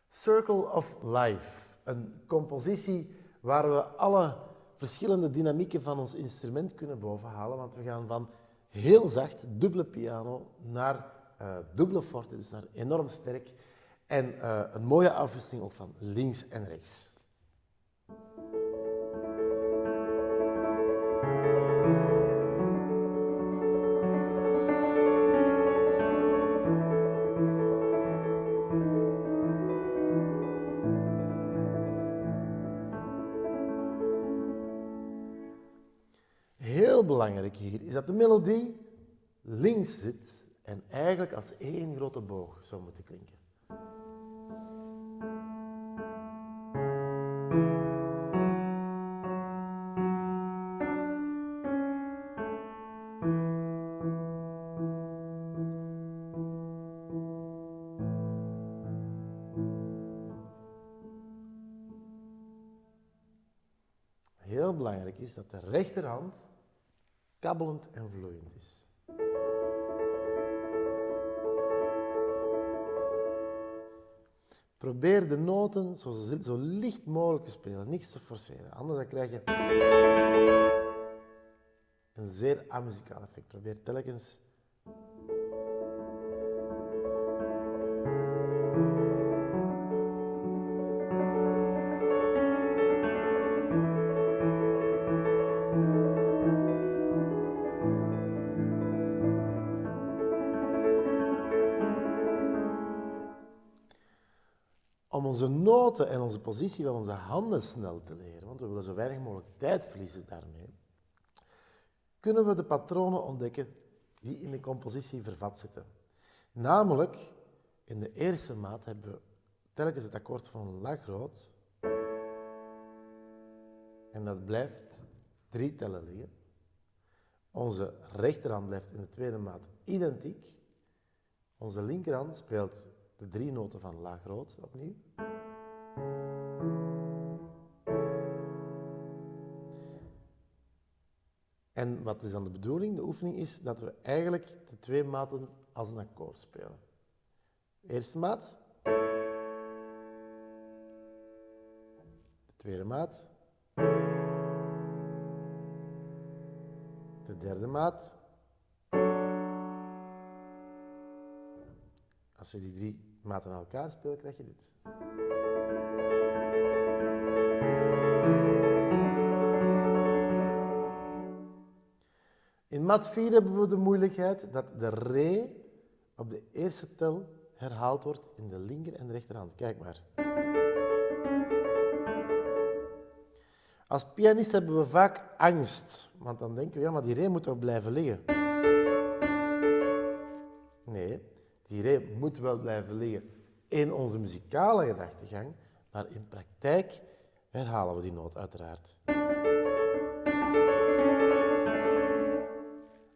Circle of Life, een compositie waar we alle verschillende dynamieken van ons instrument kunnen bovenhalen, want we gaan van heel zacht, dubbele piano, naar dubbele forte, dus naar enorm sterk. En een mooie afwisseling ook van links en rechts. Heel belangrijk hier is dat de melodie links zit en eigenlijk als één grote boog zou moeten klinken. Heel belangrijk is dat de rechterhand kabbelend en vloeiend is. Probeer de noten zo licht mogelijk te spelen, niks te forceren. Anders dan krijg je een zeer amuzikaal effect. Probeer telkens om onze noten en onze positie van onze handen snel te leren, want we willen zo weinig mogelijk tijd verliezen daarmee, kunnen we de patronen ontdekken die in de compositie vervat zitten. Namelijk, in de eerste maat hebben we telkens het akkoord van la groot en dat blijft 3 tellen liggen. Onze rechterhand blijft in de tweede maat identiek. Onze linkerhand speelt de 3 noten van la groot opnieuw. En wat is dan de bedoeling? De oefening is dat we eigenlijk de 2 maten als een akkoord spelen. Eerste maat. De tweede maat. De derde maat. Als je die 3 maten aan elkaar speelt, krijg je dit. In maat 4 hebben we de moeilijkheid dat de re op de eerste tel herhaald wordt in de linker en de rechterhand. Kijk maar. Als pianist hebben we vaak angst, want dan denken we, ja, maar die re moet toch blijven liggen. Nee, die re moet wel blijven liggen in onze muzikale gedachtegang, maar in praktijk herhalen we die noot uiteraard.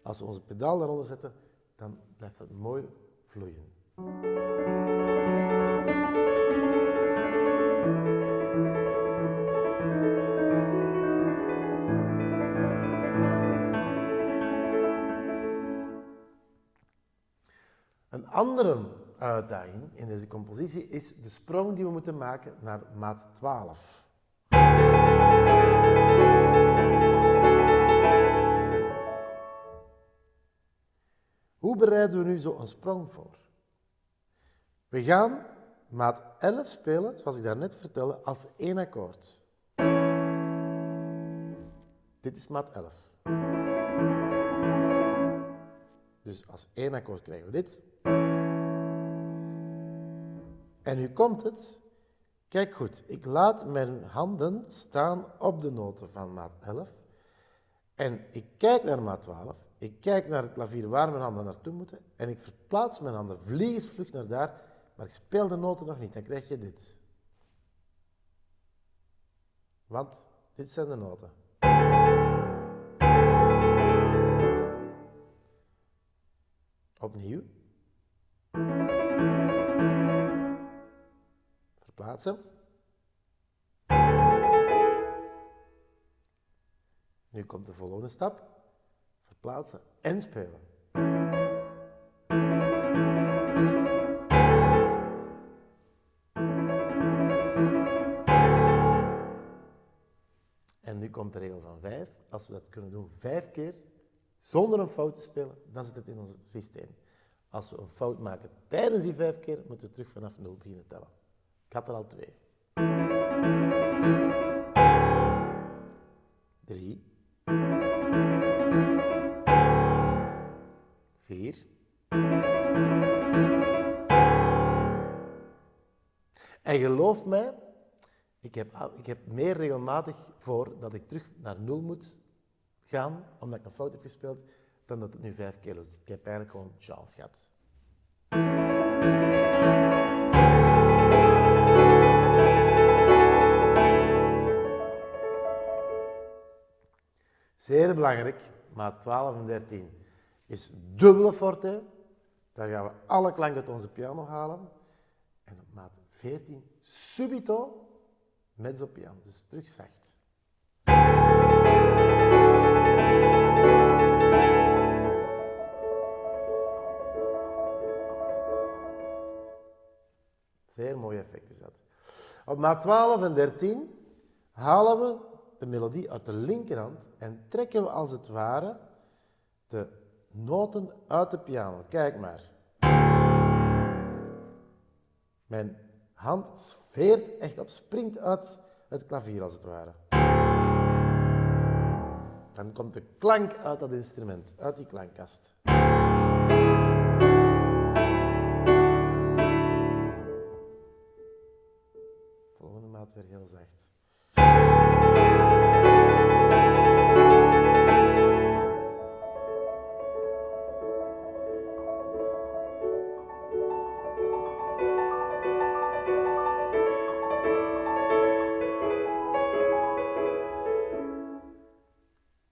Als we onze pedaal daaronder zetten, dan blijft dat mooi vloeien. Een andere uitdaging in deze compositie is de sprong die we moeten maken naar maat 12. Hoe bereiden we nu zo een sprong voor? We gaan maat 11 spelen, zoals ik daarnet vertelde, als 1 akkoord. Dit is maat 11. Dus als 1 akkoord krijgen we dit. En nu komt het. Kijk goed, ik laat mijn handen staan op de noten van maat 11. En ik kijk naar maat 12. Ik kijk naar het klavier waar mijn handen naartoe moeten. En ik verplaats mijn handen vliegensvlug naar daar. Maar ik speel de noten nog niet. Dan krijg je dit. Want dit zijn de noten. Opnieuw. Verplaatsen. Nu komt de volgende stap. Verplaatsen en spelen. komt de regel van 5. Als we dat kunnen doen 5 keer, zonder een fout te spelen, dan zit het in ons systeem. Als we een fout maken tijdens die 5 keer, moeten we terug vanaf 0 beginnen tellen. Ik had er al 2. 3. 4. En geloof mij, ik heb meer regelmatig voor dat ik terug naar 0 moet gaan, omdat ik een fout heb gespeeld, dan dat het nu 5 keer lukt. Ik heb eigenlijk gewoon chance gehad. Zeer belangrijk, maat 12 en 13 is dubbele forte. Daar gaan we alle klanken uit onze piano halen. En op maat 14 subito mezzo piano, dus terug zacht. Zeer mooi effect is dat. Op maat 12 en 13 halen we de melodie uit de linkerhand en trekken we als het ware de noten uit de piano. Kijk maar. Mijn hand veert echt op, springt uit het klavier als het ware. Dan komt de klank uit dat instrument, uit die klankkast. Volgende maat weer heel zacht.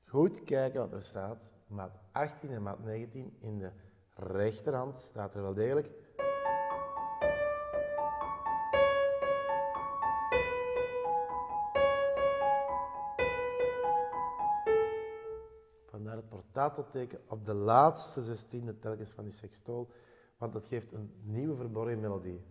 Goed kijken wat er staat. Maat 18 en maat 19 in de rechterhand staat er wel degelijk. Vandaar het portato-teken op de laatste 16e telkens van die sextool, want dat geeft een nieuwe verborgen melodie.